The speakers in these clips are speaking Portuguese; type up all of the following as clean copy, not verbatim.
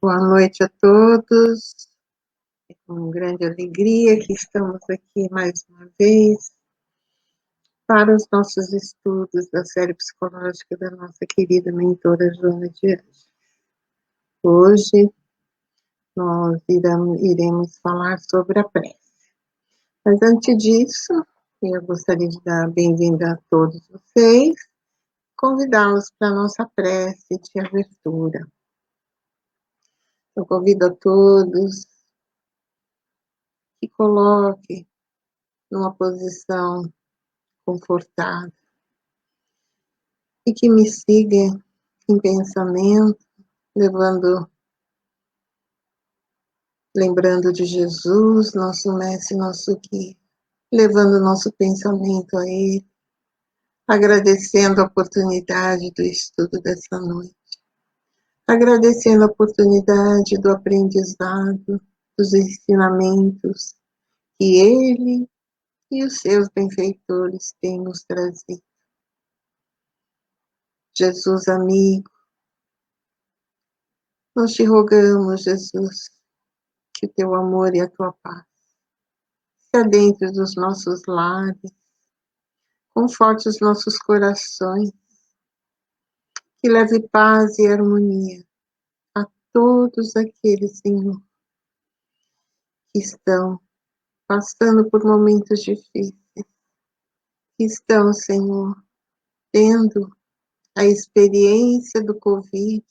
Boa noite a todos. É com grande alegria que estamos aqui mais uma vez para os nossos estudos da série psicológica da nossa querida mentora Joana de Anjos. Hoje nós iremos falar sobre a prece. Mas antes disso, eu gostaria de dar bem-vinda a todos vocês, convidá-los para a nossa prece de abertura. Eu convido a todos que coloquem numa posição confortável e que me siga em pensamento, lembrando de Jesus, nosso mestre, nosso guia, levando nosso pensamento a Ele, agradecendo a oportunidade do estudo dessa noite, agradecendo a oportunidade do aprendizado, dos ensinamentos que Ele e os seus benfeitores têm nos trazido. Jesus amigo, nós te rogamos, Jesus, que o teu amor e a tua paz se adentre dos nossos lares, conforte os nossos corações, que leve paz e harmonia a todos aqueles, Senhor, que estão passando por momentos difíceis, que estão, Senhor, tendo a experiência do Covid,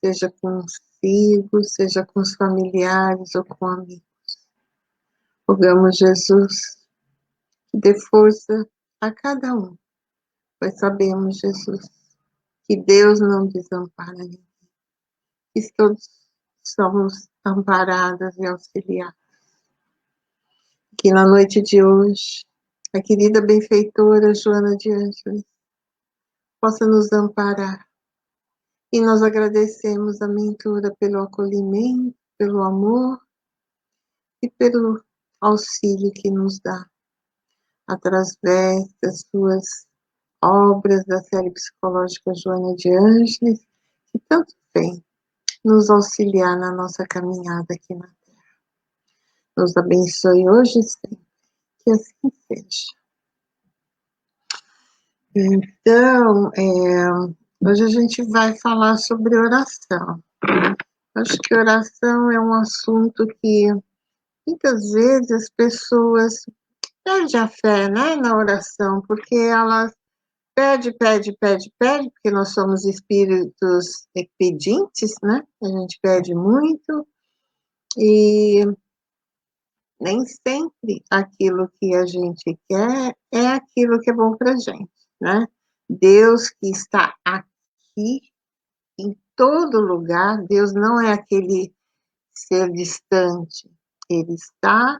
seja consigo, seja com os familiares ou com amigos. Rogamos, Jesus, que dê força a cada um, pois sabemos, Jesus, que Deus não desampara ninguém, que todos somos amparadas e auxiliadas. Que na noite de hoje, a querida benfeitora Joana de Ângeles possa nos amparar. E nós agradecemos a mentora pelo acolhimento, pelo amor e pelo auxílio que nos dá, através das suas obras da série psicológica Joana de Ângeles, que tanto vem nos auxiliar na nossa caminhada aqui na Terra. Nos abençoe hoje e sempre, que assim seja. Então, hoje a gente vai falar sobre oração. Acho que oração é um assunto que muitas vezes as pessoas perdem a fé, né, na oração, porque elas pede, porque nós somos espíritos pedintes, né? A gente pede muito e nem sempre aquilo que a gente quer é aquilo que é bom para a gente, né? Deus que está aqui em todo lugar, Deus não é aquele ser distante, Ele está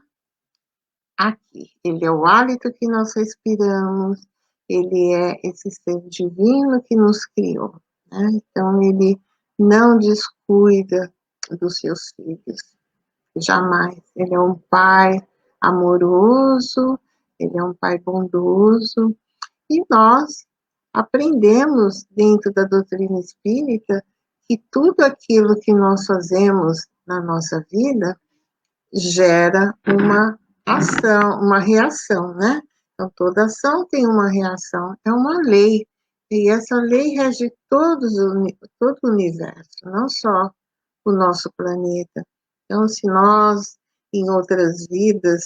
aqui. Ele é o hálito que nós respiramos, Ele é esse ser divino que nos criou, né? Então, Ele não descuida dos seus filhos, jamais. Ele é um Pai amoroso, Ele é um Pai bondoso, e nós aprendemos dentro da doutrina espírita que tudo aquilo que nós fazemos na nossa vida gera uma ação, uma reação, né? Então, toda ação tem uma reação, é uma lei, e essa lei rege todo o universo, não só o nosso planeta. Então, se nós, em outras vidas,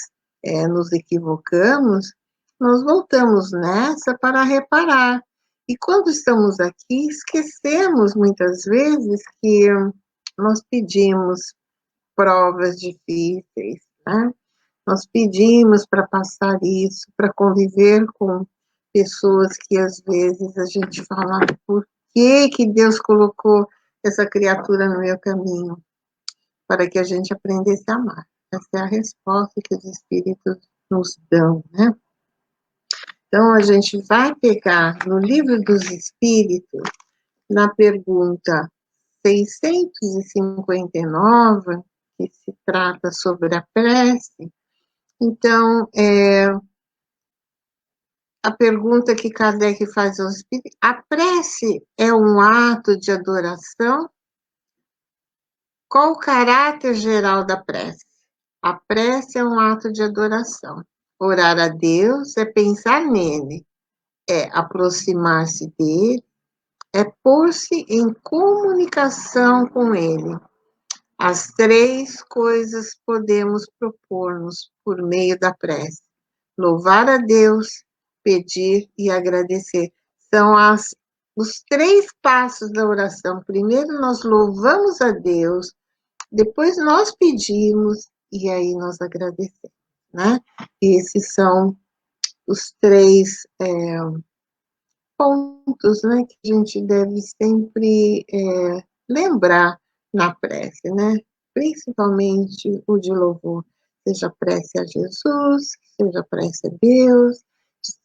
nos equivocamos, nós voltamos nessa para reparar. E quando estamos aqui, esquecemos muitas vezes que nós pedimos provas difíceis, né? Nós pedimos para passar isso, para conviver com pessoas que às vezes a gente fala, por que Deus colocou essa criatura no meu caminho? Para que a gente aprendesse a amar. Essa é a resposta que os espíritos nos dão, né? Então, a gente vai pegar no Livro dos Espíritos, na pergunta 659, que se trata sobre a prece. Então, a pergunta que Kardec faz aos espíritos: a prece é um ato de adoração? Qual o caráter geral da prece? A prece é um ato de adoração. Orar a Deus é pensar nele, é aproximar-se dele, é pôr-se em comunicação com ele. As três coisas podemos propor-nos por meio da prece: louvar a Deus, pedir e agradecer. São os três passos da oração. Primeiro nós louvamos a Deus, depois nós pedimos e aí nós agradecemos, né? Esses são os três pontos, né, que a gente deve sempre lembrar na prece, né? Principalmente o de louvor, seja prece a Jesus, seja prece a Deus,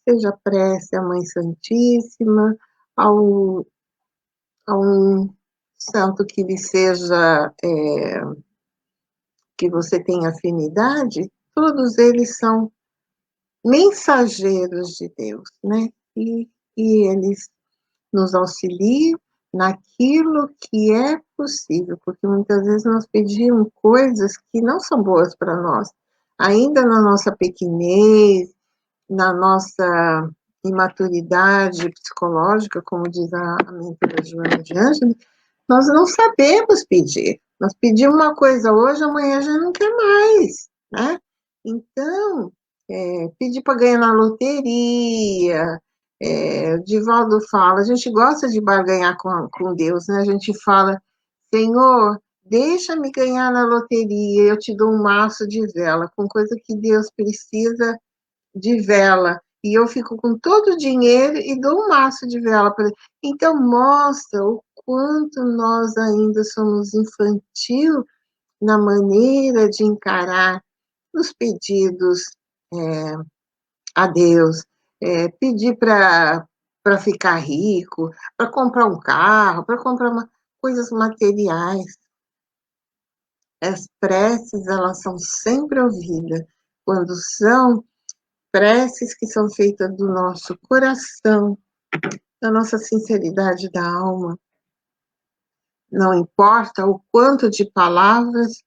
seja prece à Mãe Santíssima, ao, a um santo que lhe seja, que você tenha afinidade, todos eles são mensageiros de Deus, né? E eles nos auxiliam naquilo que é possível, porque muitas vezes nós pedimos coisas que não são boas para nós, ainda na nossa pequenez, na nossa imaturidade psicológica, como diz a mentora Joana de Ângelo, nós não sabemos pedir. Nós pedimos uma coisa hoje, amanhã já não quer mais, né? Então, pedir para ganhar na loteria, o Divaldo fala, a gente gosta de barganhar com Deus, né? A gente fala, Senhor, deixa-me ganhar na loteria, eu te dou um maço de vela, com coisa que Deus precisa de vela, e eu fico com todo o dinheiro e dou um maço de vela para ele. Então, mostra o quanto nós ainda somos infantil na maneira de encarar os pedidos a Deus, pedir para ficar rico, para comprar um carro, para comprar coisas materiais. As preces, elas são sempre ouvidas quando são preces que são feitas do nosso coração, da nossa sinceridade da alma. Não importa o quanto de palavras,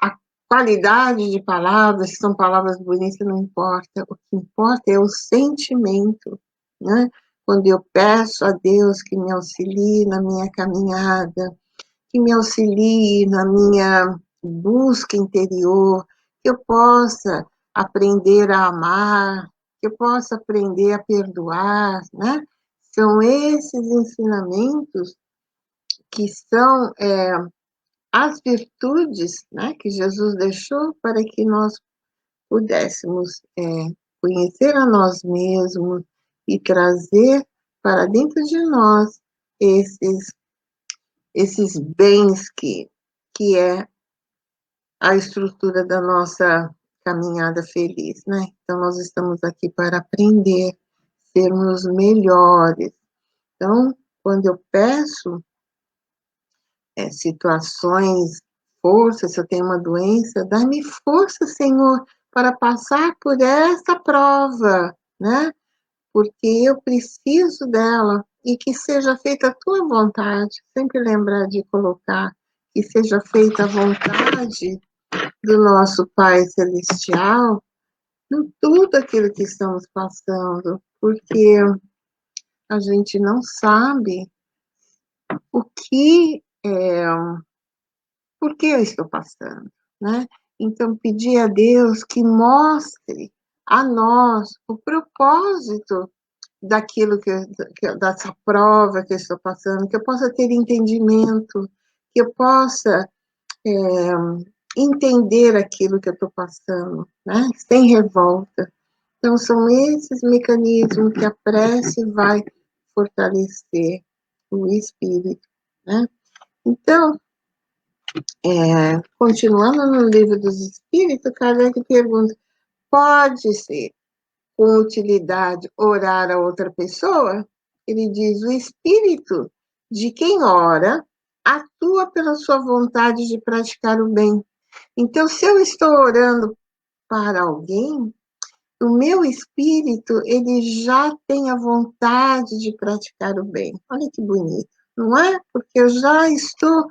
a qualidade de palavras, se são palavras bonitas, não importa. O que importa é o sentimento, né? Quando eu peço a Deus que me auxilie na minha caminhada, que me auxilie na minha busca interior, que eu possa aprender a amar, que eu possa aprender a perdoar, né? São esses ensinamentos que são as virtudes, né, que Jesus deixou para que nós pudéssemos conhecer a nós mesmos e trazer para dentro de nós esses bens que é a estrutura da nossa caminhada feliz, né? Então, nós estamos aqui para aprender, sermos melhores. Então, quando eu peço situações, força, se eu tenho uma doença, dá-me força, Senhor, para passar por essa prova, né? Porque eu preciso dela e que seja feita a tua vontade. Sempre lembrar de colocar que seja feita a vontade do nosso Pai Celestial em tudo aquilo que estamos passando, porque a gente não sabe o que por que eu estou passando, né? Então, pedir a Deus que mostre a nós o propósito daquilo dessa prova que eu estou passando, que eu possa ter entendimento, que eu possa entender aquilo que eu estou passando, né? Sem revolta. Então, são esses mecanismos que a prece vai fortalecer o espírito, né? Então, continuando no livro dos Espíritos, Kardec pergunta: pode ser com utilidade orar a outra pessoa? Ele diz: o espírito de quem ora atua pela sua vontade de praticar o bem. Então, se eu estou orando para alguém, o meu espírito, ele já tem a vontade de praticar o bem. Olha que bonito, não é? Porque eu já estou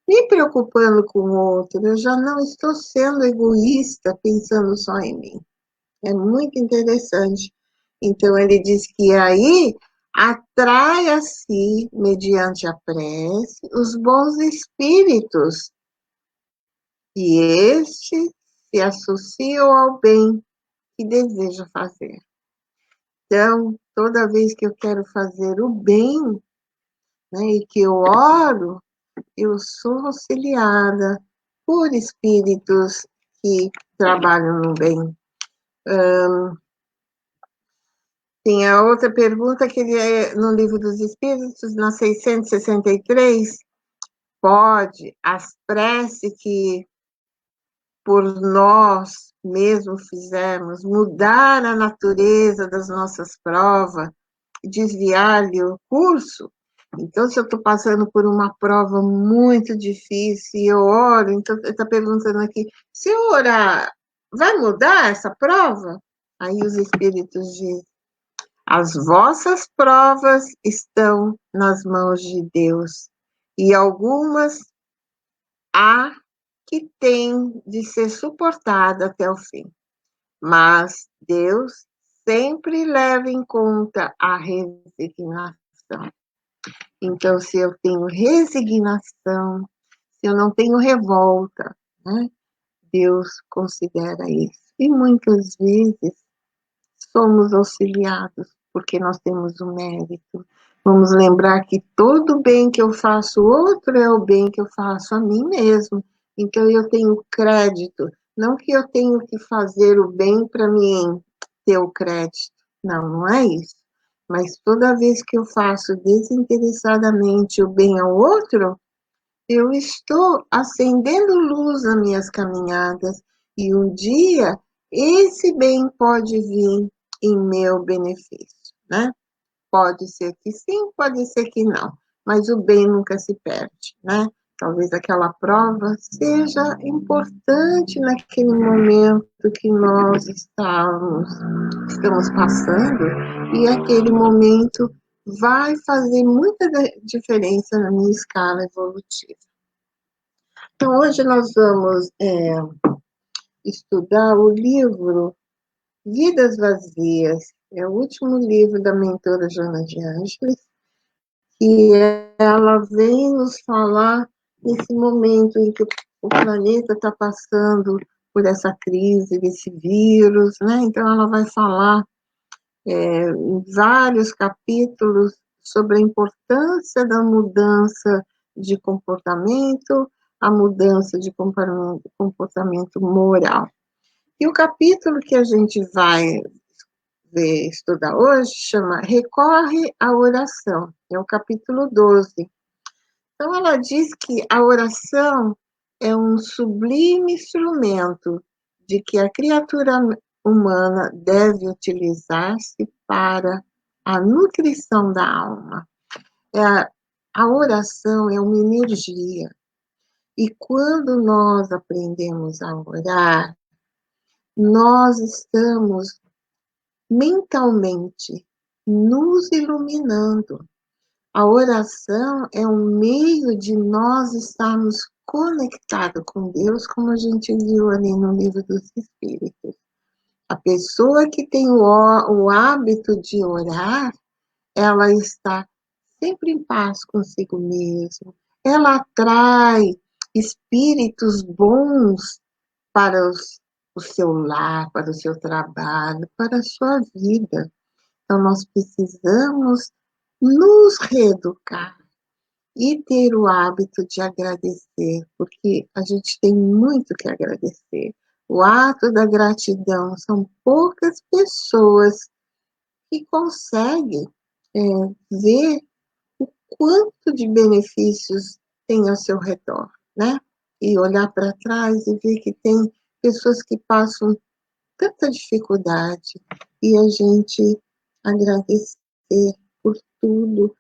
me preocupando com o outro, eu já não estou sendo egoísta, pensando só em mim. É muito interessante. Então, ele diz que aí atrai a si, mediante a prece, os bons espíritos, e estes se associam ao bem que deseja fazer. Então, toda vez que eu quero fazer o bem, né, e que eu oro, eu sou auxiliada por espíritos que trabalham no bem. Tem a outra pergunta que ele é no Livro dos Espíritos, na 663, pode as preces que por nós mesmos fizermos mudar a natureza das nossas provas, desviar-lhe o curso? Então, se eu estou passando por uma prova muito difícil e eu oro, então ele está perguntando aqui, se eu orar, vai mudar essa prova? Aí os espíritos dizem, as vossas provas estão nas mãos de Deus, e algumas há que têm de ser suportada até o fim. Mas Deus sempre leva em conta a resignação. Então, se eu tenho resignação, se eu não tenho revolta, né, Deus considera isso. E muitas vezes somos auxiliados, porque nós temos o mérito. Vamos lembrar que todo bem que eu faço outro é o bem que eu faço a mim mesmo. Então, eu tenho crédito. Não que eu tenho que fazer o bem para mim ter o crédito. Não, não é isso. Mas toda vez que eu faço desinteressadamente o bem ao outro, eu estou acendendo luz nas minhas caminhadas. E um dia, esse bem pode vir em meu benefício, né? Pode ser que sim, pode ser que não, mas o bem nunca se perde, né? Talvez aquela prova seja importante naquele momento que nós estamos passando, e aquele momento vai fazer muita diferença na minha escala evolutiva. Então, hoje nós vamos estudar o livro Vidas Vazias, é o último livro da mentora Joana de Ângeles, e ela vem nos falar nesse momento em que o planeta está passando por essa crise desse vírus, né? Então ela vai falar em vários capítulos sobre a importância da mudança de comportamento, a mudança de comportamento moral. E o capítulo que a gente vai estudar hoje chama Recorre à Oração, é o capítulo 12. Então, ela diz que a oração é um sublime instrumento de que a criatura humana deve utilizar-se para a nutrição da alma. A oração é uma energia, e quando nós aprendemos a orar, nós estamos mentalmente nos iluminando. A oração é um meio de nós estarmos conectados com Deus, como a gente viu ali no Livro dos Espíritos. A pessoa que tem o hábito de orar, ela está sempre em paz consigo mesma. Ela atrai espíritos bons para o seu lar, para o seu trabalho, para a sua vida. Então, nós precisamos nos reeducar e ter o hábito de agradecer, porque a gente tem muito que agradecer. O ato da gratidão, são poucas pessoas que conseguem ver o quanto de benefícios tem ao seu redor, né? E olhar para trás e ver que tem pessoas que passam tanta dificuldade, e a gente agradecer por tudo.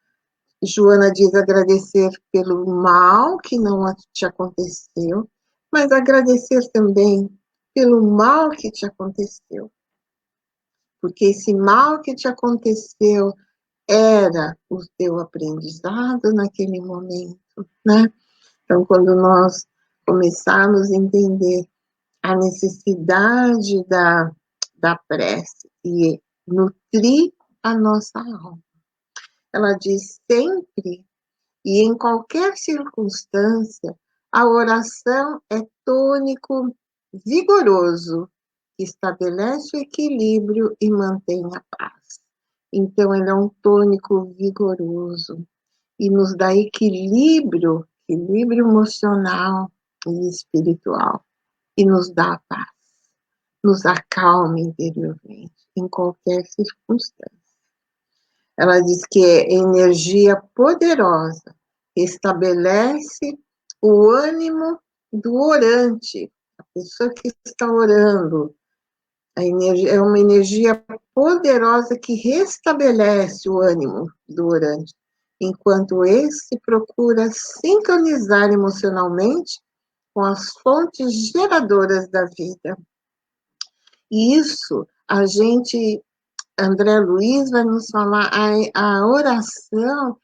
Joana diz agradecer pelo mal que não te aconteceu, mas agradecer também pelo mal que te aconteceu. Porque esse mal que te aconteceu era o teu aprendizado naquele momento, né? Então, quando nós começarmos a entender a necessidade da prece e nutrir a nossa alma, ela diz sempre e em qualquer circunstância, a oração é tônico vigoroso, que estabelece o equilíbrio e mantém a paz. Então, ele é um tônico vigoroso e nos dá equilíbrio, equilíbrio emocional e espiritual, e nos dá a paz, nos acalma interiormente, em qualquer circunstância. Ela diz que é energia poderosa, estabelece o ânimo do orante, a pessoa que está orando. A energia, é uma energia poderosa que restabelece o ânimo do orante, enquanto esse procura sincronizar emocionalmente com as fontes geradoras da vida. E isso a gente André Luiz vai nos falar, a oração,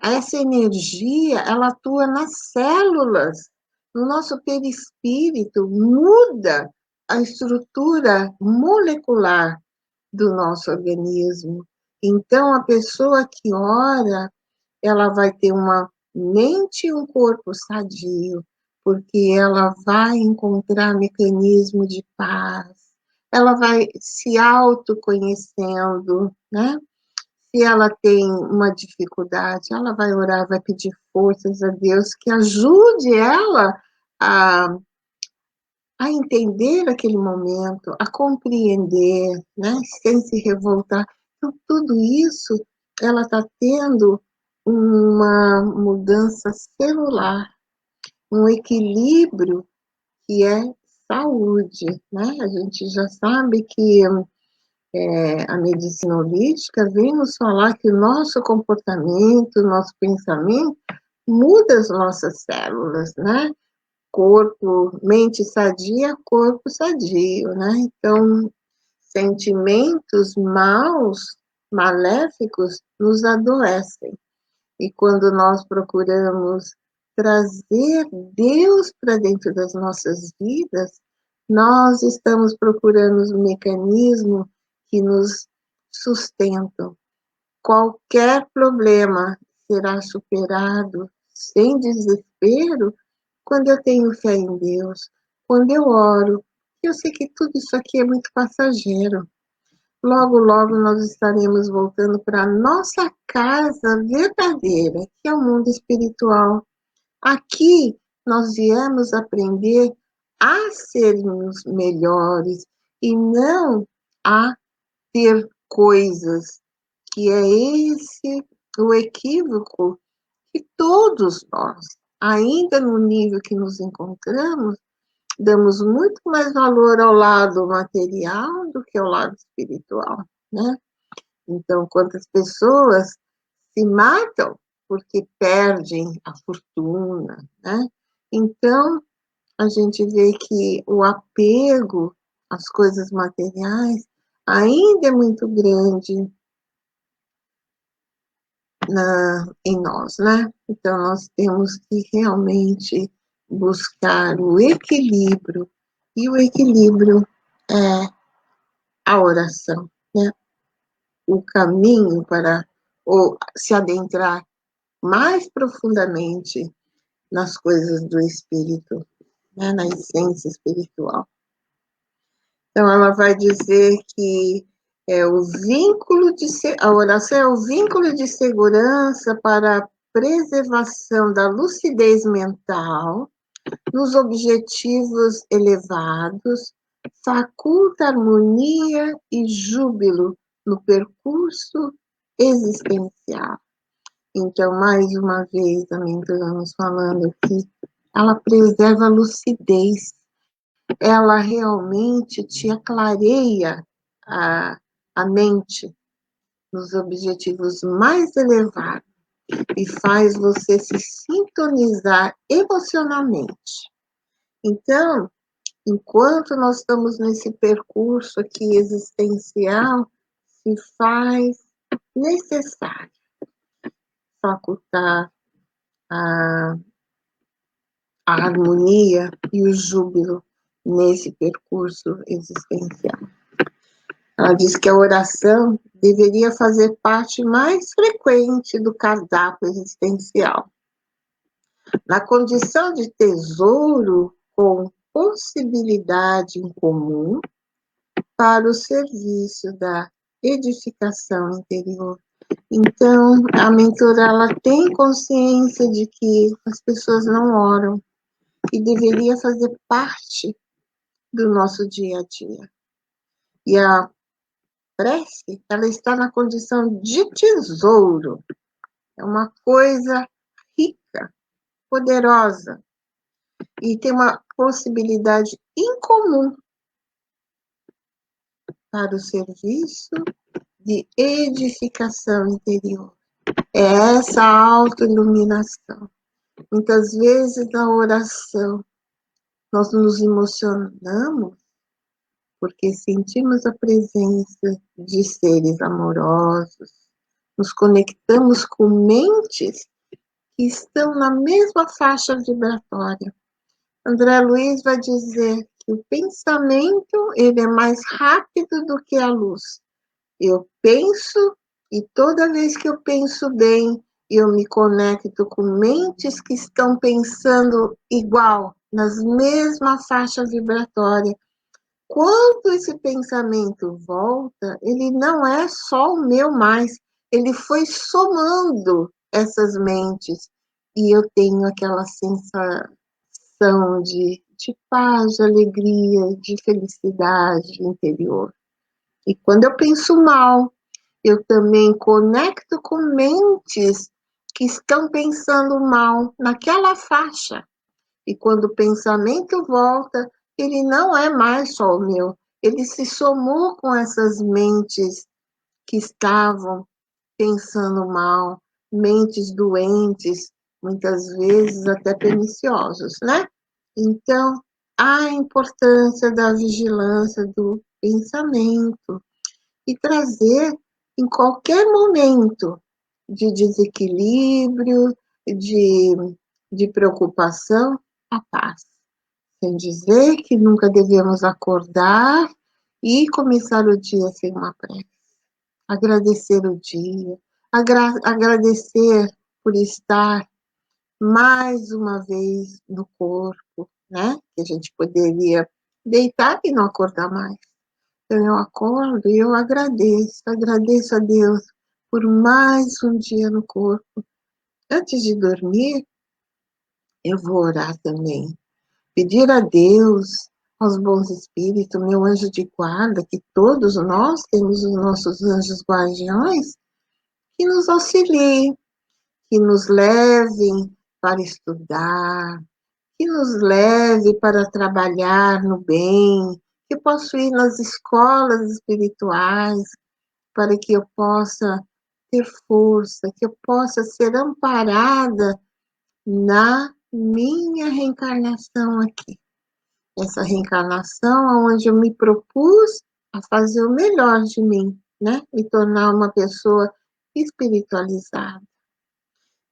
essa energia, ela atua nas células, no nosso perispírito, muda a estrutura molecular do nosso organismo. Então, a pessoa que ora, ela vai ter uma mente e um corpo sadio, porque ela vai encontrar mecanismo de paz, ela vai se autoconhecendo, né? Se ela tem uma dificuldade, ela vai orar, vai pedir forças a Deus que ajude ela a, a entender aquele momento, a compreender, né? Sem se revoltar. Então, tudo isso, ela está tendo uma mudança celular, um equilíbrio que é saúde, né? A gente já sabe que a medicina holística vem nos falar que o nosso comportamento, o nosso pensamento muda as nossas células, né? Corpo, mente sadia, corpo sadio, né? Então, sentimentos maus, maléficos, nos adoecem. E quando nós procuramos trazer Deus para dentro das nossas vidas, nós estamos procurando os mecanismos que nos sustentam. Qualquer problema será superado sem desespero quando eu tenho fé em Deus, quando eu oro. Eu sei que tudo isso aqui é muito passageiro. Logo, logo nós estaremos voltando para a nossa casa verdadeira, que é o mundo espiritual. Aqui nós viemos aprender a sermos melhores e não a ter coisas, que é esse o equívoco que todos nós, ainda no nível que nos encontramos, damos muito mais valor ao lado material do que ao lado espiritual, né? Então, quantas pessoas se matam porque perdem a fortuna, né? Então, a gente vê que o apego às coisas materiais ainda é muito grande em nós, né? Então, nós temos que realmente buscar o equilíbrio, e o equilíbrio é a oração, né? O caminho para se adentrar mais profundamente nas coisas do espírito, né? Na essência espiritual. Então, ela vai dizer que a oração é o vínculo de segurança para a preservação da lucidez mental nos objetivos elevados, faculta harmonia e júbilo no percurso existencial. Então, mais uma vez, também estamos falando aqui, ela preserva a lucidez, ela realmente te aclareia a mente nos objetivos mais elevados e faz você se sintonizar emocionalmente. Então, enquanto nós estamos nesse percurso aqui existencial, se faz necessário facultar a a harmonia e o júbilo nesse percurso existencial. Ela diz que a oração deveria fazer parte mais frequente do cardápio existencial. Na condição de tesouro com possibilidade em comum para o serviço da edificação interior. Então, a mentora, ela tem consciência de que as pessoas não oram e deveria fazer parte do nosso dia a dia. E a prece, ela está na condição de tesouro. É uma coisa rica, poderosa, e tem uma possibilidade incomum para o serviço de edificação interior. É essa autoiluminação. Muitas vezes na oração nós nos emocionamos porque sentimos a presença de seres amorosos, nos conectamos com mentes que estão na mesma faixa vibratória. André Luiz vai dizer que o pensamento ele é mais rápido do que a luz. Eu penso e toda vez que eu penso bem, eu me conecto com mentes que estão pensando igual, nas mesma faixa vibratória. Quando esse pensamento volta, ele não é só o meu mais, ele foi somando essas mentes e eu tenho aquela sensação de paz, de alegria, de felicidade interior. E quando eu penso mal, eu também conecto com mentes que estão pensando mal naquela faixa. E quando o pensamento volta, ele não é mais só o meu. Ele se somou com essas mentes que estavam pensando mal, mentes doentes, muitas vezes até perniciosas, né? Então, a importância da vigilância do pensamento e trazer em qualquer momento de desequilíbrio, de preocupação, a paz. Sem dizer que nunca devemos acordar e começar o dia sem uma prece. Agradecer o dia, agradecer por estar mais uma vez no corpo, né? Que a gente poderia deitar e não acordar mais. Então eu acordo e eu agradeço a Deus por mais um dia no corpo. Antes de dormir, eu vou orar também. Pedir a Deus, aos bons espíritos, meu anjo de guarda, que todos nós temos os nossos anjos guardiões, que nos auxiliem, que nos levem para estudar, que nos leve para trabalhar no bem, que eu possa ir nas escolas espirituais, para que eu possa ter força, que eu possa ser amparada na minha reencarnação aqui. Essa reencarnação onde eu me propus a fazer o melhor de mim, né? Me tornar uma pessoa espiritualizada.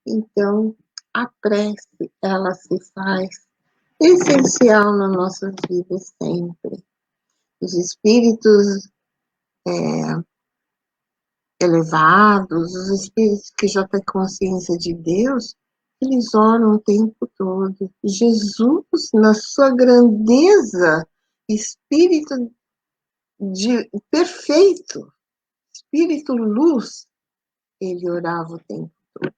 Então, a prece, ela se faz essencial na nossa vida sempre. Os espíritos elevados, os espíritos que já têm consciência de Deus, eles oram o tempo todo. Jesus, na sua grandeza, espírito perfeito, espírito luz, ele orava o tempo todo.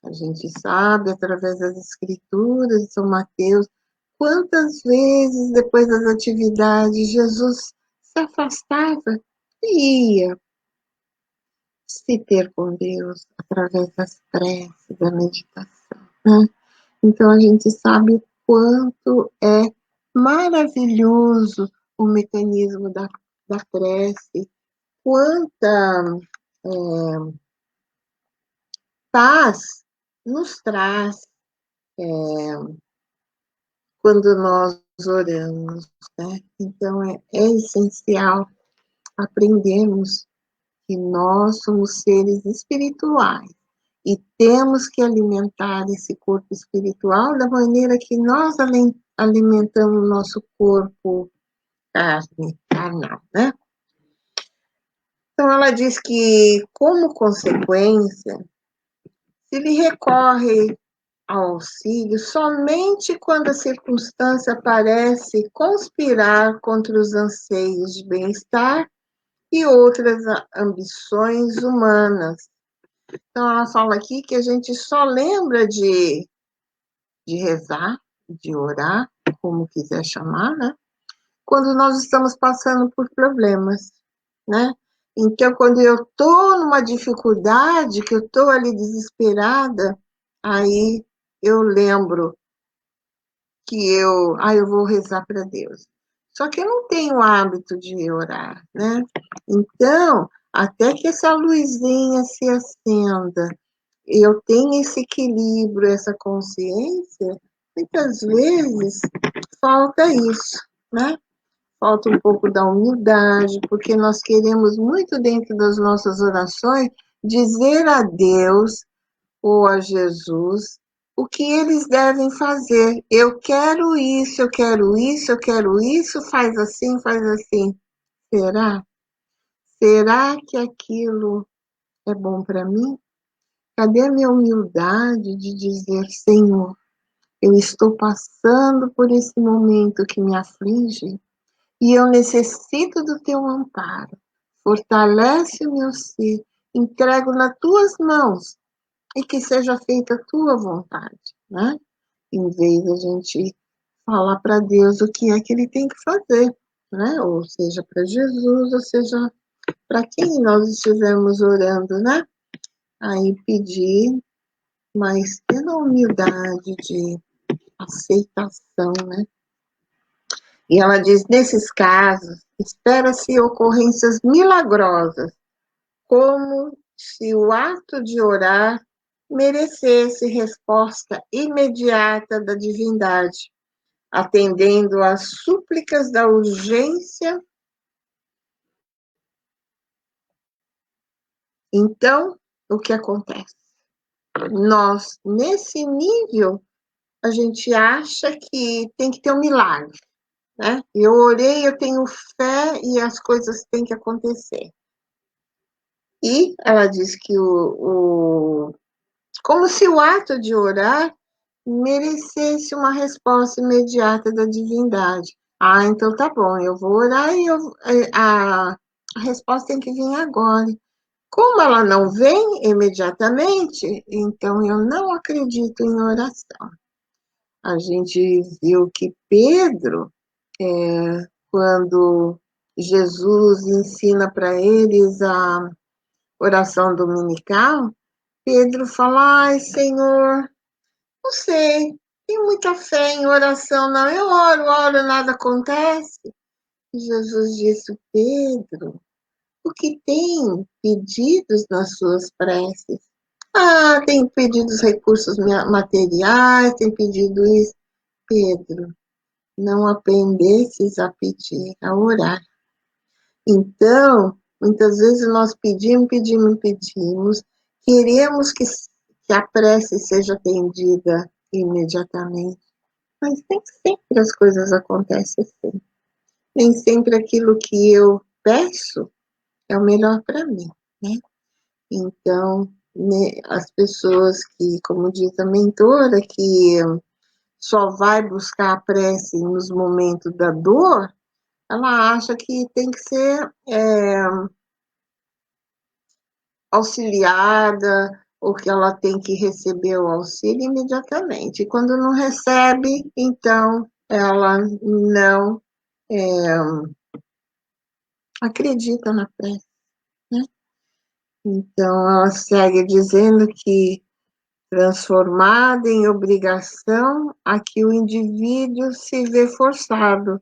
A gente sabe, através das escrituras de São Mateus, quantas vezes, depois das atividades, Jesus se afastava e ia se ter com Deus através das preces, da meditação, né? Então, a gente sabe o quanto é maravilhoso o mecanismo da prece, quanta paz nos traz quando nós oramos, né? Então, é essencial aprendermos que nós somos seres espirituais E temos que alimentar esse corpo espiritual da maneira que nós alimentamos o nosso corpo carnal, né? Então, ela diz que, como consequência, se lhe recorre ao auxílio somente quando a circunstância parece conspirar contra os anseios de bem-estar e outras ambições humanas. Então, ela fala aqui que a gente só lembra de rezar, de orar, como quiser chamar, né? Quando nós estamos passando por problemas, né? Então, quando eu estou numa dificuldade, que eu estou ali desesperada, aí eu lembro que eu vou rezar para Deus. Só que eu não tenho o hábito de orar, né? Então, até que essa luzinha se acenda, eu tenho esse equilíbrio, essa consciência, muitas vezes falta isso, né? Falta um pouco da humildade, porque nós queremos muito dentro das nossas orações dizer a Deus ou a Jesus o que eles devem fazer. Eu quero isso, eu quero isso, eu quero isso, faz assim, faz assim. Será? Será que aquilo é bom para mim? Cadê a minha humildade de dizer, Senhor, eu estou passando por esse momento que me aflige e eu necessito do teu amparo. Fortalece o meu ser, entrego nas tuas mãos e que seja feita a tua vontade, né? Em vez da gente falar para Deus o que é que ele tem que fazer, né? Ou seja, para Jesus, ou seja, para quem nós estivermos orando, né? Aí pedir, mas tendo a humildade de aceitação, né? E ela diz, nesses casos, espera-se ocorrências milagrosas, como se o ato de orar merecesse resposta imediata da divindade, atendendo às súplicas da urgência. Então, o que acontece? Nós, nesse nível, a gente acha que tem que ter um milagre, né? Eu orei, eu tenho fé e as coisas têm que acontecer. E ela diz que como se o ato de orar merecesse uma resposta imediata da divindade. Ah, então tá bom, eu vou orar e a resposta tem que vir agora. Como ela não vem imediatamente, então eu não acredito em oração. A gente viu que Pedro, quando Jesus ensina para eles a oração dominical, Pedro fala, ai, Senhor, não sei, tenho muita fé em oração, não. Eu oro, oro, nada acontece. E Jesus disse, Pedro, o que tem pedidos nas suas preces? Ah, tem pedido os recursos materiais, tem pedido isso. Pedro, não aprendesses a pedir, a orar. Então, muitas vezes nós pedimos, queremos que a prece seja atendida imediatamente, mas nem sempre as coisas acontecem assim. Nem sempre aquilo que eu peço é o melhor para mim, né? Então, né, as pessoas que, como diz a mentora, que só vai buscar a prece nos momentos da dor, ela acha que tem que ser auxiliada ou que ela tem que receber o auxílio imediatamente. E quando não recebe, então ela não acredita na prece, né? Então ela segue dizendo que transformada em obrigação a que o indivíduo se vê forçado.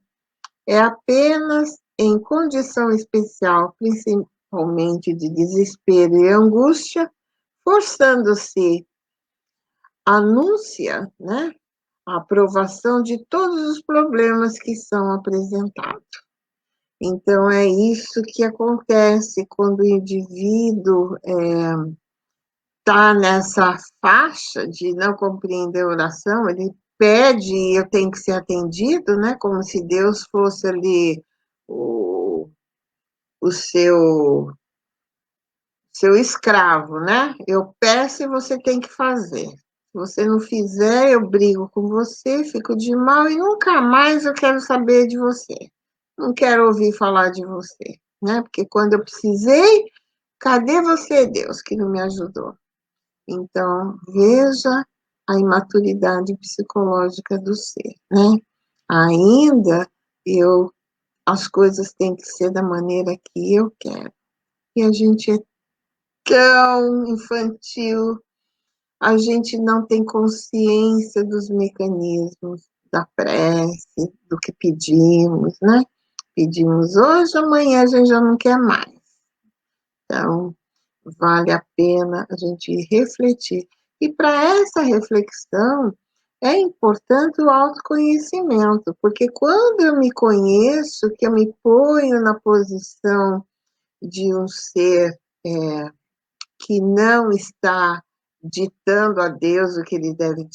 É apenas em condição especial, principalmente de desespero e angústia, forçando-se anúncia, né, a aprovação de todos os problemas que são apresentados. Então, é isso que acontece quando o indivíduo está nessa faixa de não compreender a oração, ele pede e eu tenho que ser atendido, né? Como se Deus fosse ali o seu escravo, né? Eu peço e você tem que fazer. Se você não fizer, eu brigo com você, fico de mal e nunca mais eu quero saber de você. Não quero ouvir falar de você, né? Porque quando eu precisei, cadê você, Deus, que não me ajudou? Então, veja a imaturidade psicológica do ser, né? Ainda as coisas têm que ser da maneira que eu quero. E a gente é tão infantil, a gente não tem consciência dos mecanismos da prece, do que pedimos, né? Pedimos hoje, amanhã a gente já não quer mais. Então, vale a pena a gente refletir. E para essa reflexão, é importante o autoconhecimento, porque quando eu me conheço, que eu me ponho na posição de um ser que não está ditando a Deus o que ele deve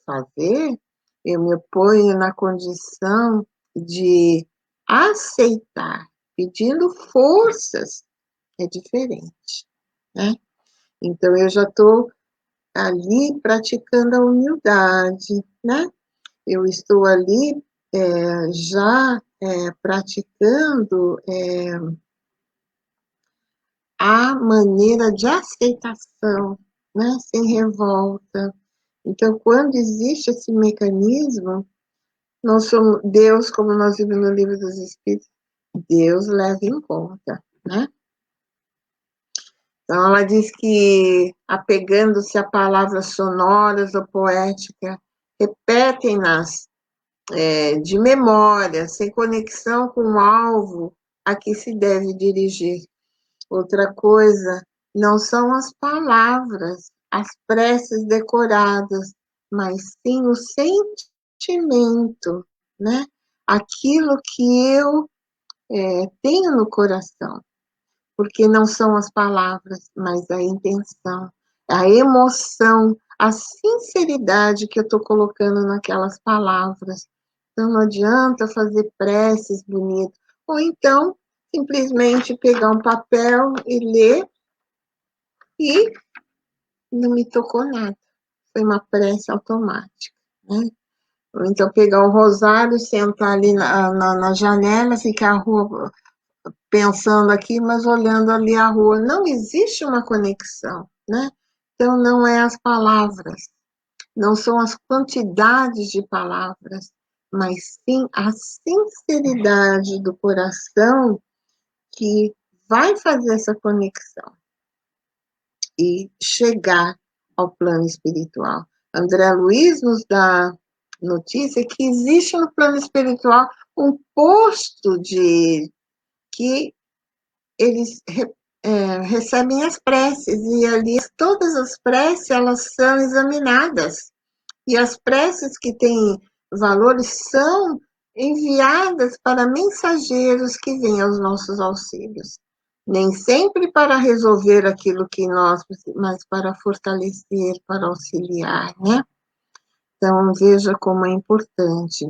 fazer, eu me ponho na condição de aceitar, pedindo forças, é diferente, né? Então, eu já estou ali praticando a humildade, né? Eu estou ali já praticando a maneira de aceitação, né? Sem revolta. Então, quando existe esse mecanismo, nós somos Deus, como nós vimos no livro dos Espíritos, Deus leva em conta, né? Então, ela diz que, apegando-se a palavras sonoras ou poéticas, repetem-nas de memória, sem conexão com o alvo a que se deve dirigir. Outra coisa, não são as palavras, as preces decoradas, mas sim o sentimento, né? Aquilo que eu tenho no coração, porque não são as palavras, mas a intenção, a emoção, a sinceridade que eu estou colocando naquelas palavras. Então, não adianta fazer preces bonitas, ou então, simplesmente pegar um papel e ler, e não me tocou nada. Foi uma prece automática, né? Ou então pegar o rosário, sentar ali na janela, ficar a rua pensando aqui, mas olhando ali a rua. Não existe uma conexão, né? Então, não é as palavras, não são as quantidades de palavras, mas sim a sinceridade do coração que vai fazer essa conexão e chegar ao plano espiritual. André Luiz nos dá notícia que existe no plano espiritual um posto que eles recebem as preces, e ali todas as preces elas são examinadas, e as preces que têm valores são enviadas para mensageiros que vêm aos nossos auxílios. Nem sempre para resolver aquilo que nós precisamos, mas para fortalecer, para auxiliar, né? Então, veja como é importante.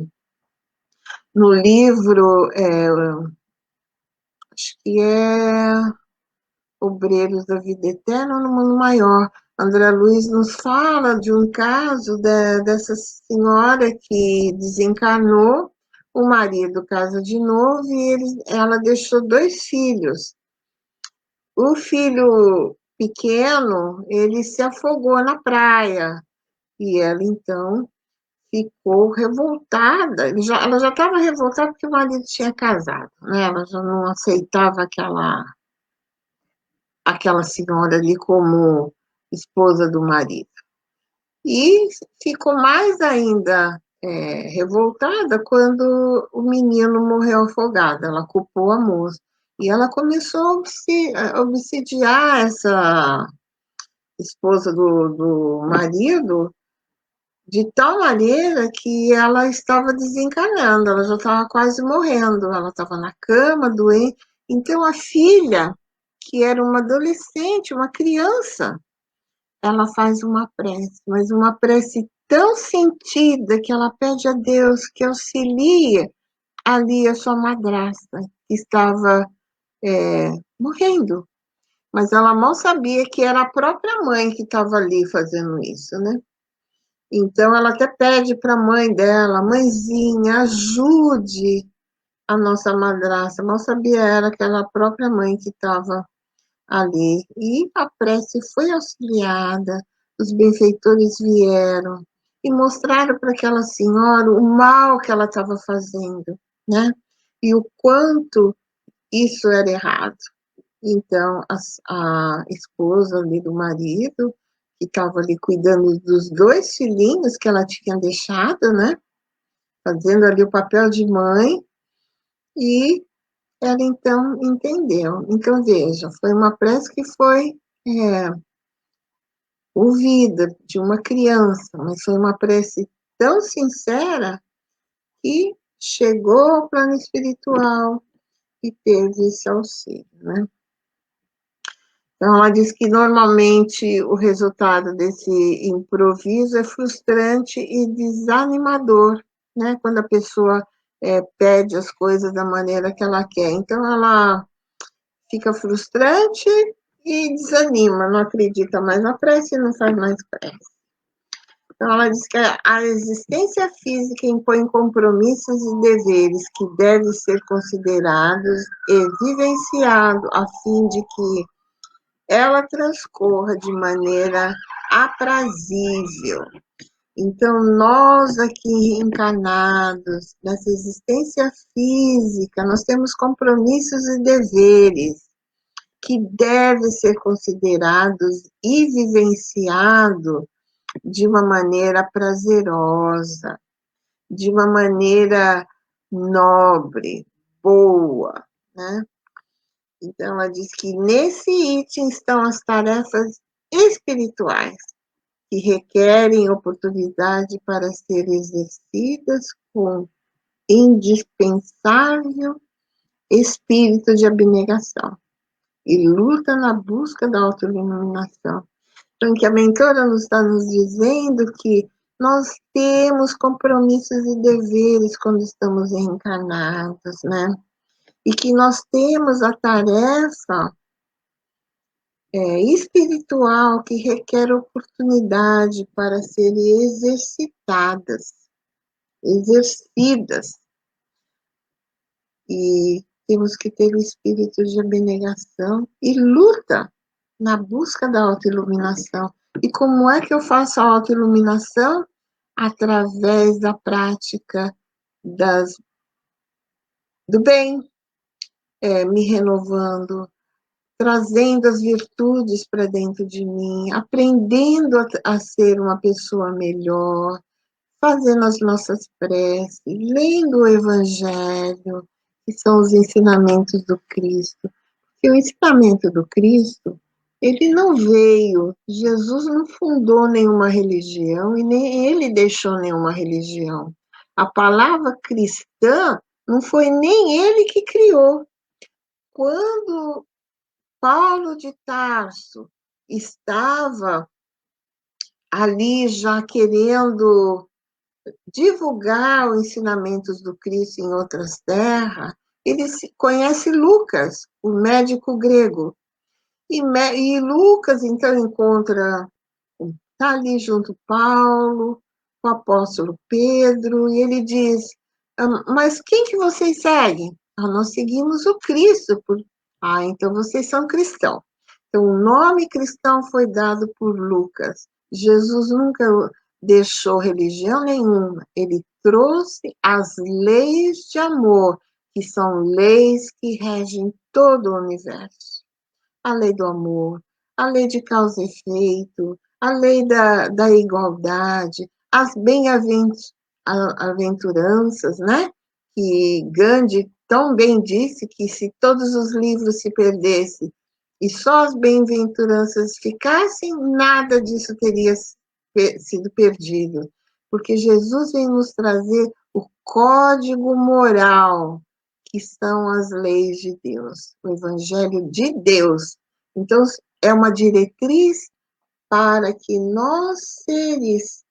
No livro, acho que é Obreiros da Vida Eterna no Mundo Maior, André Luiz nos fala de um caso dessa senhora que desencarnou, o marido casa de novo e ela deixou 2 filhos. O filho pequeno, ele se afogou na praia e ela então ficou revoltada. Ela já estava revoltada porque o marido tinha casado, né? Ela já não aceitava aquela senhora ali como esposa do marido. E ficou mais ainda revoltada quando o menino morreu afogado. Ela culpou a moça. E ela começou a obsidiar essa esposa do marido de tal maneira que ela estava desencarnando, ela já estava quase morrendo, ela estava na cama, doente. Então, a filha, que era uma adolescente, uma criança, ela faz uma prece, mas uma prece tão sentida que ela pede a Deus que auxilie ali a sua madrasta, que estava morrendo. Mas ela mal sabia que era a própria mãe que estava ali fazendo isso, né? Então ela até pede para a mãe dela, mãezinha, ajude a nossa madrasta. Mal sabia era aquela própria mãe que estava ali. E a prece foi auxiliada, os benfeitores vieram e mostraram para aquela senhora o mal que ela estava fazendo, né? E o quanto isso era errado. Então, a esposa ali do marido, que estava ali cuidando dos 2 filhinhos que ela tinha deixado, né? Fazendo ali o papel de mãe, e ela então entendeu. Então, veja, foi uma prece que foi ouvida de uma criança, mas foi uma prece tão sincera que chegou ao plano espiritual e teve esse auxílio, né? Então, ela diz que normalmente o resultado desse improviso é frustrante e desanimador, né? Quando a pessoa pede as coisas da maneira que ela quer. Então, ela fica frustrante e desanima, não acredita mais na prece e não faz mais prece. Então, ela diz que a existência física impõe compromissos e deveres que devem ser considerados e vivenciados a fim de que ela transcorra de maneira aprazível. Então, nós aqui reencarnados, nessa existência física, nós temos compromissos e deveres que devem ser considerados e vivenciados de uma maneira prazerosa, de uma maneira nobre, boa, né? Então, ela diz que nesse item estão as tarefas espirituais, que requerem oportunidade para serem exercidas com indispensável espírito de abnegação e luta na busca da autoiluminação. Então, que a mentora nos está nos dizendo que nós temos compromissos e deveres quando estamos reencarnados, né? E que nós temos a tarefa espiritual que requer oportunidade para serem exercitadas, exercidas. E temos que ter o espírito de abnegação e luta na busca da autoiluminação. E como é que eu faço a autoiluminação? Através da prática do bem, me renovando, trazendo as virtudes para dentro de mim, aprendendo a ser uma pessoa melhor, fazendo as nossas preces, lendo o Evangelho, que são os ensinamentos do Cristo. Porque o ensinamento do Cristo, ele não veio, Jesus não fundou nenhuma religião e nem ele deixou nenhuma religião. A palavra cristã não foi nem ele que criou. Quando Paulo de Tarso estava ali já querendo divulgar os ensinamentos do Cristo em outras terras, ele conhece Lucas, o médico grego. E Lucas, então, está ali junto Paulo, o apóstolo Pedro, e ele diz, mas quem que vocês seguem? Nós seguimos o Cristo. Então vocês são cristãos. Então, o nome cristão foi dado por Lucas. Jesus nunca deixou religião nenhuma. Ele trouxe as leis de amor, que são leis que regem todo o universo. A lei do amor, a lei de causa e efeito, a lei da igualdade, as bem-aventuranças, né? Que Gandhi tão bem disse que se todos os livros se perdessem e só as bem-aventuranças ficassem, nada disso teria sido perdido. Porque Jesus vem nos trazer o código moral, que são as leis de Deus, o Evangelho de Deus. Então, é uma diretriz para que nós, seres,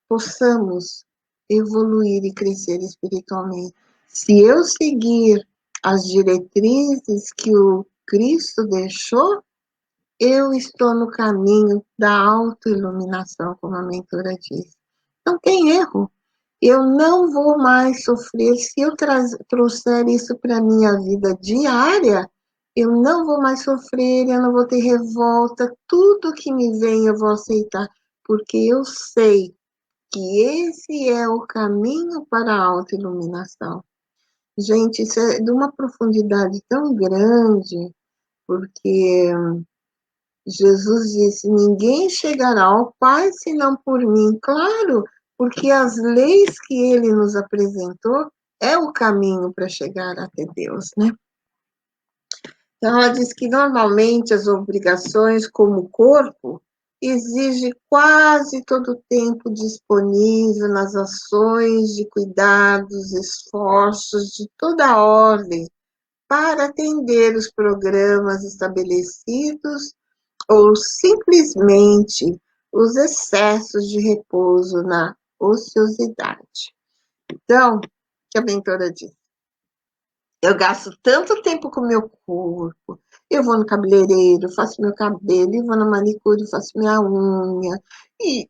possamos evoluir e crescer espiritualmente. Se eu seguir as diretrizes que o Cristo deixou, eu estou no caminho da autoiluminação, como a mentora diz. Não tem erro. Eu não vou mais sofrer. Se eu trouxer isso para a minha vida diária, eu não vou mais sofrer, eu não vou ter revolta. Tudo que me vem eu vou aceitar, porque eu sei que esse é o caminho para a autoiluminação. Gente, isso é de uma profundidade tão grande, porque Jesus disse: ninguém chegará ao Pai senão por mim. Claro, porque as leis que ele nos apresentou é o caminho para chegar até Deus, né? Então, ela diz que normalmente as obrigações como corpo exigem quase todo o tempo disponível nas ações de cuidados, esforços de toda a ordem para atender os programas estabelecidos ou simplesmente os excessos de repouso na ociosidade. Então, que a mentora diz, eu gasto tanto tempo com o meu corpo, eu vou no cabeleireiro, faço meu cabelo, eu vou na manicure, faço minha unha, e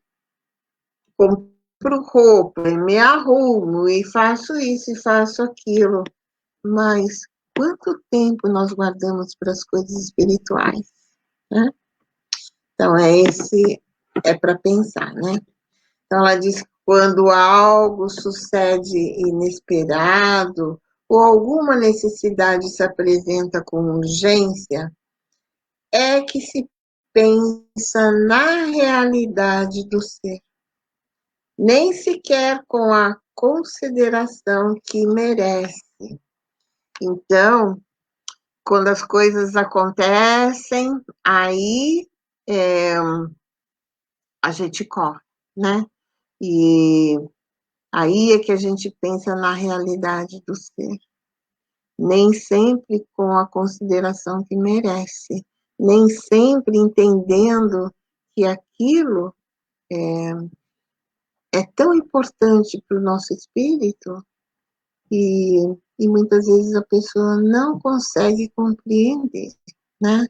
compro roupa, e me arrumo, e faço isso e faço aquilo. Mas quanto tempo nós guardamos para as coisas espirituais, né? Então, é para pensar, né? Então, ela diz que quando algo sucede inesperado ou alguma necessidade se apresenta com urgência, é que se pensa na realidade do ser, nem sequer com a consideração que merece. Então, quando as coisas acontecem, aí a gente corre, né? E aí é que a gente pensa na realidade do ser, nem sempre com a consideração que merece, nem sempre entendendo que aquilo é tão importante para o nosso espírito e muitas vezes a pessoa não consegue compreender, né?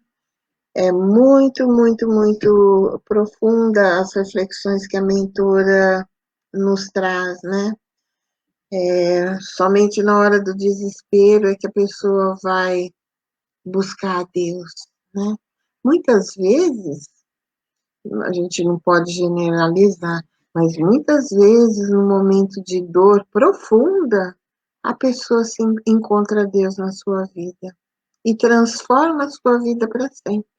É muito, muito, muito profunda as reflexões que a mentora nos traz, né? Somente na hora do desespero é que a pessoa vai buscar a Deus, né? Muitas vezes, a gente não pode generalizar, mas muitas vezes, no momento de dor profunda, a pessoa se encontra Deus na sua vida e transforma a sua vida para sempre.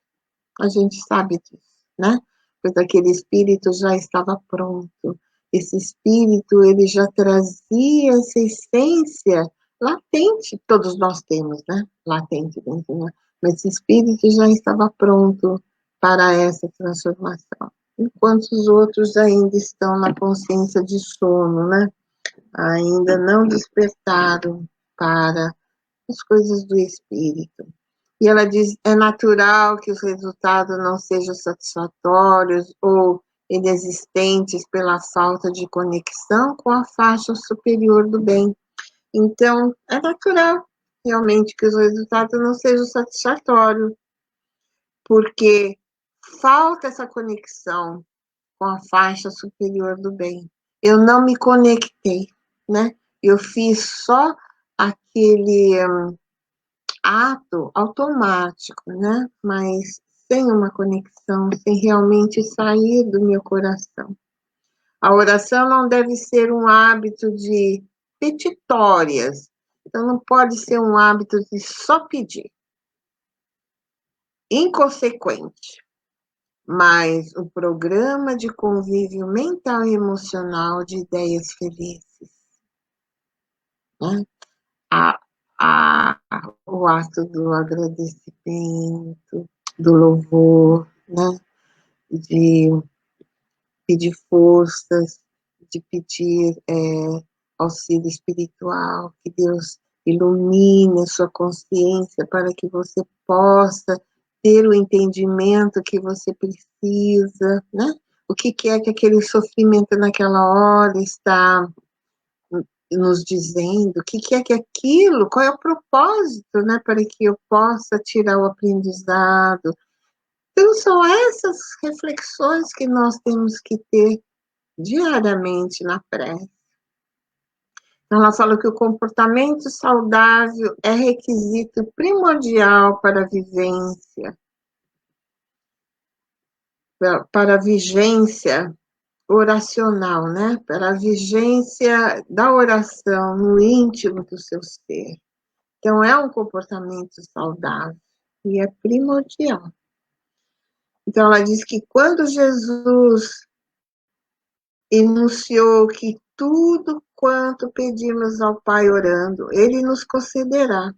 A gente sabe disso, né? Pois aquele espírito já estava pronto. Esse espírito, ele já trazia essa essência latente, todos nós temos, né? Latente dentro de nós. Mas esse espírito já estava pronto para essa transformação. Enquanto os outros ainda estão na consciência de sono, né? Ainda não despertaram para as coisas do espírito. E ela diz, é natural que os resultados não sejam satisfatórios ou inexistentes pela falta de conexão com a faixa superior do bem. Então, é natural, realmente, que os resultados não sejam satisfatórios, porque falta essa conexão com a faixa superior do bem. Eu não me conectei, né? Eu fiz só aquele ato automático, né? Mas sem uma conexão, sem realmente sair do meu coração. A oração não deve ser um hábito de petitórias. Então, não pode ser um hábito de só pedir. Inconsequente. Mas o programa de convívio mental e emocional de ideias felizes. Né? A, o ato do agradecimento, do louvor, né? De pedir forças, de pedir auxílio espiritual, que Deus ilumine a sua consciência para que você possa ter o entendimento que você precisa, né? O que é que aquele sofrimento naquela hora está nos dizendo, o que é que aquilo, qual é o propósito, né, para que eu possa tirar o aprendizado. Então, são essas reflexões que nós temos que ter diariamente na prece. Ela fala que o comportamento saudável é requisito primordial para a vivência, para a vigência oracional, né? Para a vigência da oração no íntimo do seu ser. Então, é um comportamento saudável e é primordial. Então, ela diz que quando Jesus enunciou que tudo quanto pedimos ao Pai orando, Ele nos concederá.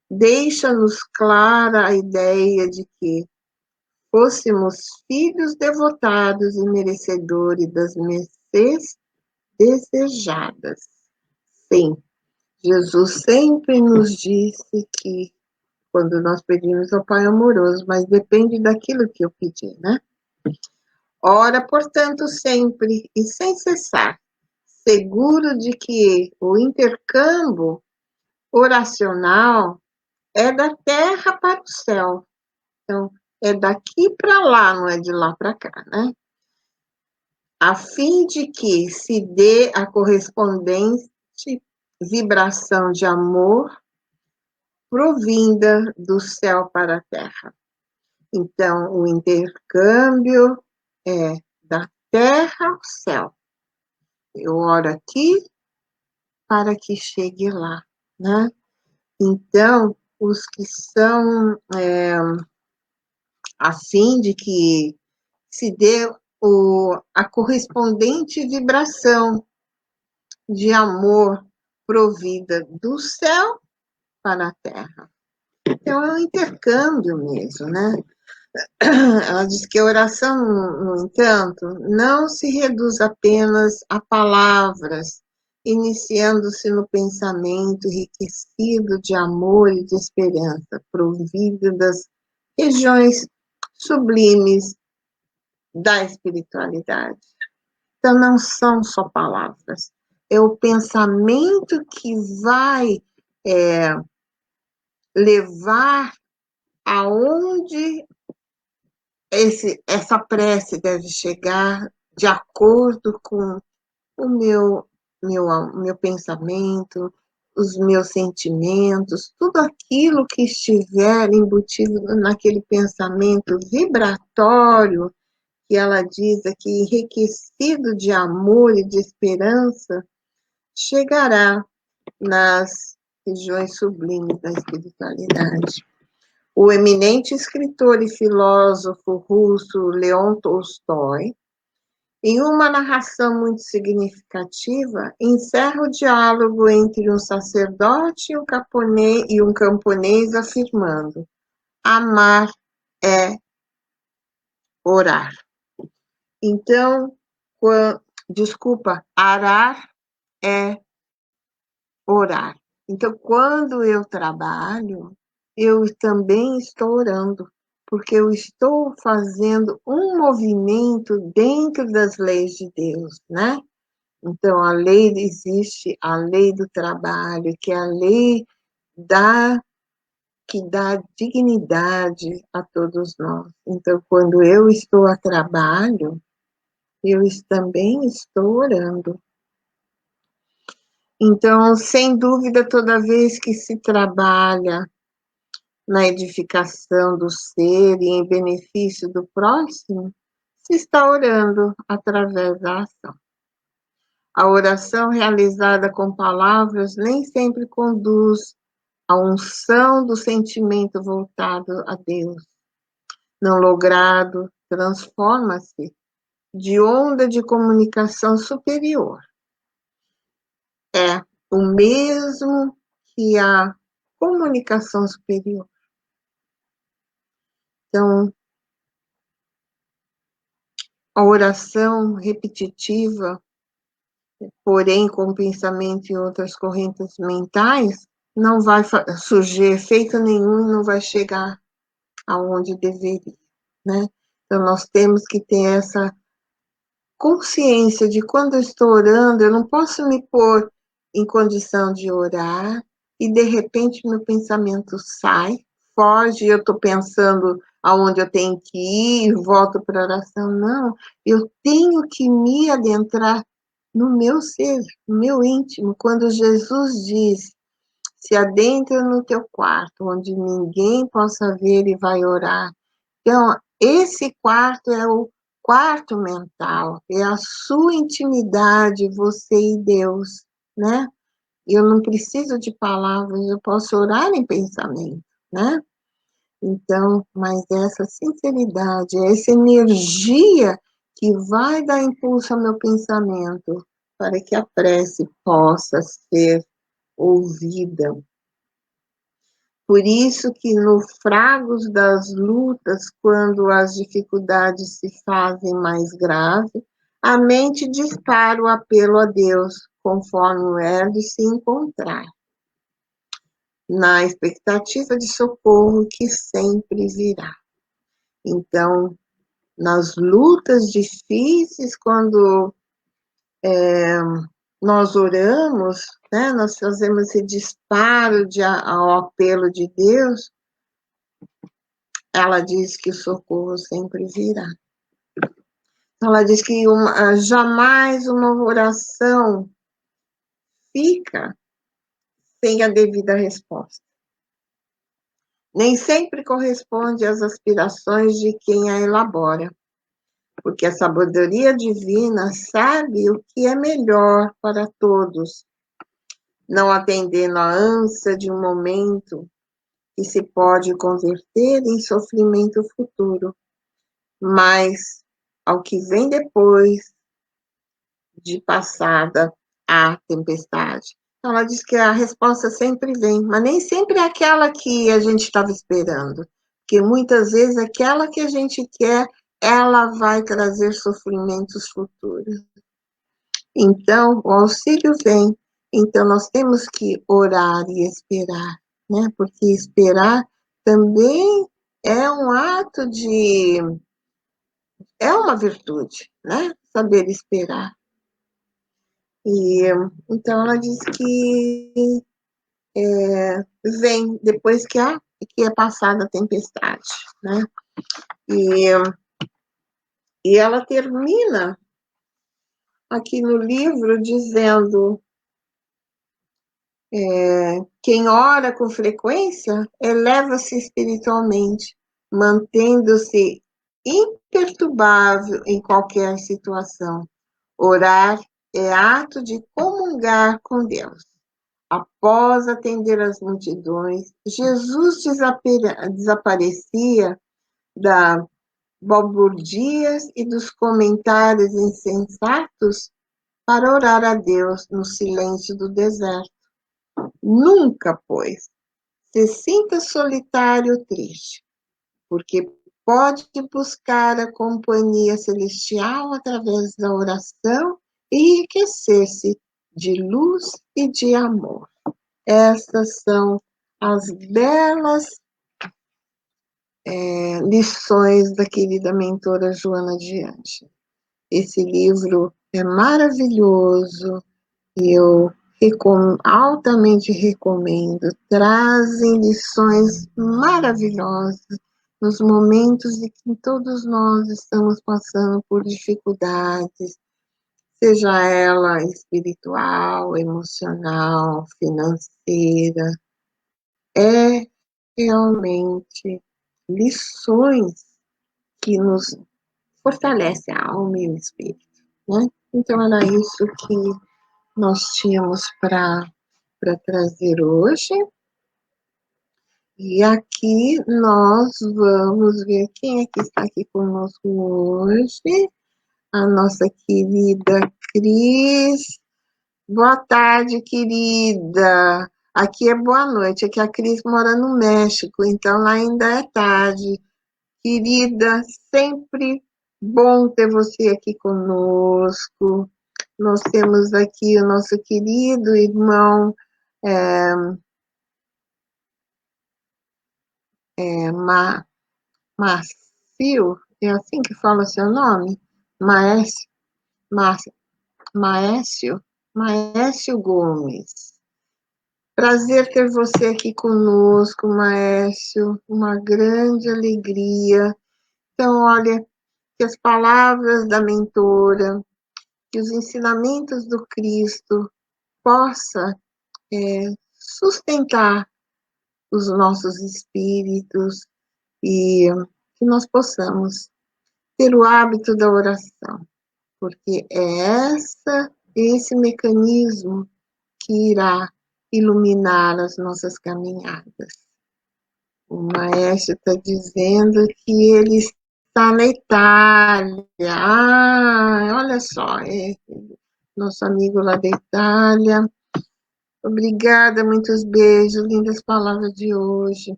Deixa-nos clara a ideia de que fôssemos filhos devotados e merecedores das mercês desejadas. Sim, Jesus sempre nos disse que quando nós pedimos ao Pai amoroso, mas depende daquilo que eu pedi, né? Ora, portanto, sempre e sem cessar, seguro de que o intercâmbio oracional é da terra para o céu. Então, é daqui para lá, não é de lá para cá, né? A fim de que se dê a correspondente vibração de amor provinda do céu para a terra. Então, o intercâmbio é da terra ao céu. Eu oro aqui para que chegue lá, né? Então, os que são a fim de que se dê a correspondente vibração de amor provida do céu para a terra. Então, é um intercâmbio mesmo, né? Ela diz que a oração, no entanto, não se reduz apenas a palavras, iniciando-se no pensamento enriquecido de amor e de esperança, provido das regiões sublimes da espiritualidade. Então, não são só palavras, é o pensamento que vai levar aonde essa prece deve chegar de acordo com o meu pensamento, os meus sentimentos, tudo aquilo que estiver embutido naquele pensamento vibratório que ela diz aqui, enriquecido de amor e de esperança, chegará nas regiões sublimes da espiritualidade. O eminente escritor e filósofo russo Leon Tolstói, em uma narração muito significativa, encerra o diálogo entre um sacerdote e um camponês afirmando: amar é orar. Então, arar é orar. Então, quando eu trabalho, eu também estou orando, porque eu estou fazendo um movimento dentro das leis de Deus, né? Então, existe a lei do trabalho, que é a lei que dá dignidade a todos nós. Então, quando eu estou a trabalho, eu também estou orando. Então, sem dúvida, toda vez que se trabalha na edificação do ser e em benefício do próximo, se está orando através da ação. A oração realizada com palavras nem sempre conduz à unção do sentimento voltado a Deus. Não logrado, transforma-se de onda de comunicação superior. É o mesmo que a comunicação superior. Então, a oração repetitiva, porém com pensamento em outras correntes mentais, não vai surgir efeito nenhum e não vai chegar aonde deveria, né? Então, nós temos que ter essa consciência de quando eu estou orando, eu não posso me pôr em condição de orar e, de repente, meu pensamento sai, foge, eu estou pensando aonde eu tenho que ir, volto para a oração. Não, eu tenho que me adentrar no meu ser, no meu íntimo. Quando Jesus diz, se adentra no teu quarto, onde ninguém possa ver e vai orar. Então, esse quarto é o quarto mental, é a sua intimidade, você e Deus, né? Eu não preciso de palavras, eu posso orar em pensamento, né? Então, mas essa sinceridade, essa energia que vai dar impulso ao meu pensamento para que a prece possa ser ouvida. Por isso que no fragos das lutas, quando as dificuldades se fazem mais graves, a mente dispara o apelo a Deus, conforme o erro se encontrar, na expectativa de socorro que sempre virá. Então, nas lutas difíceis, quando nós oramos, né, nós fazemos esse disparo ao apelo de Deus, ela diz que o socorro sempre virá. Ela diz que jamais uma oração fica sem a devida resposta. Nem sempre corresponde às aspirações de quem a elabora, porque a sabedoria divina sabe o que é melhor para todos, não atendendo à ânsia de um momento que se pode converter em sofrimento futuro, mas ao que vem depois de passada a tempestade. Então, ela diz que a resposta sempre vem, mas nem sempre é aquela que a gente estava esperando, porque muitas vezes aquela que a gente quer, ela vai trazer sofrimentos futuros. Então, o auxílio vem, então nós temos que orar e esperar, né? Porque esperar também é um ato de... é uma virtude, né? Saber esperar. E então ela diz que vem depois que é passada a tempestade, né? E, e ela termina aqui no livro dizendo quem ora com frequência eleva-se espiritualmente, mantendo-se imperturbável em qualquer situação. Orar é ato de comungar com Deus. Após atender as multidões, Jesus desaparecia da balbúrdias e dos comentários insensatos para orar a Deus no silêncio do deserto. Nunca, pois, se sinta solitário ou triste, porque pode buscar a companhia celestial através da oração e enriquecer-se de luz e de amor. Essas são as belas lições da querida mentora Joana de Ângeles. Esse livro é maravilhoso e eu altamente recomendo. Trazem lições maravilhosas nos momentos em que todos nós estamos passando por dificuldades, seja ela espiritual, emocional, financeira. É realmente lições que nos fortalecem a alma e o espírito, né? Então, era isso que nós tínhamos para trazer hoje. E aqui nós vamos ver quem é que está aqui conosco hoje. A nossa querida Cris. Boa tarde, querida. Aqui é boa noite. Aqui a Cris mora no México, então lá ainda é tarde. Querida, sempre bom ter você aqui conosco. Nós temos aqui o nosso querido irmão Márcio, é assim que fala seu nome? Maécio, Maécio, Maécio Gomes. Prazer ter você aqui conosco, Maécio, uma grande alegria. Então, olha, que as palavras da mentora, que os ensinamentos do Cristo possa sustentar os nossos espíritos e que nós possamos ter o hábito da oração, porque é esse mecanismo que irá iluminar as nossas caminhadas. O maestro está dizendo que ele está na Itália. Ah, olha só, nosso amigo lá da Itália. Obrigada, muitos beijos, lindas palavras de hoje.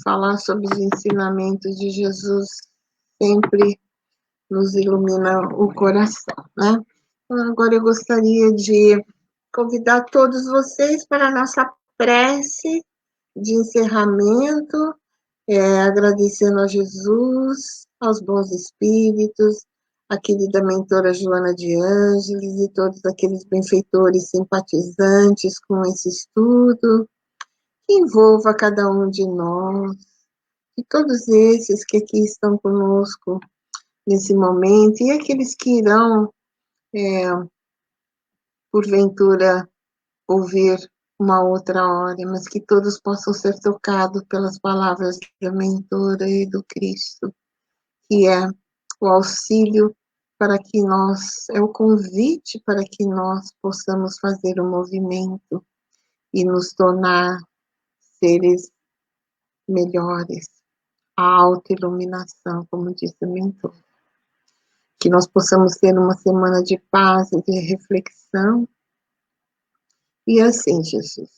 Falar sobre os ensinamentos de Jesus sempre nos ilumina o coração, né? Então, agora eu gostaria de convidar todos vocês para a nossa prece de encerramento, agradecendo a Jesus, aos bons espíritos, a querida mentora Joana de Ângeles e todos aqueles benfeitores simpatizantes com esse estudo, que envolva cada um de nós, e todos esses que aqui estão conosco nesse momento, e aqueles que irão, porventura, ouvir uma outra hora, mas que todos possam ser tocados pelas palavras da mentora e do Cristo, que é o auxílio para que nós, é o convite para que nós possamos fazer o movimento e nos tornar seres melhores, a autoiluminação, como disse a mentora. Que nós possamos ter uma semana de paz e de reflexão. E assim, Jesus,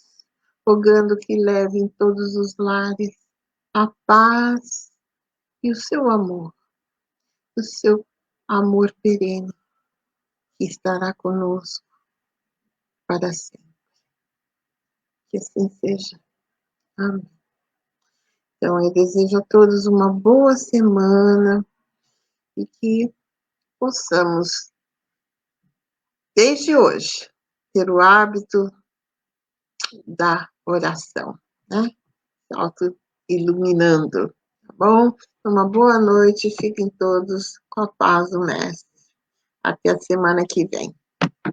rogando que leve em todos os lares a paz e o seu amor perene, que estará conosco para sempre. Que assim seja. Amém. Então, eu desejo a todos uma boa semana e que possamos, desde hoje, ter o hábito da oração, né? Auto-iluminando, tá bom? Uma boa noite, fiquem todos com a paz do Mestre. Até a semana que vem.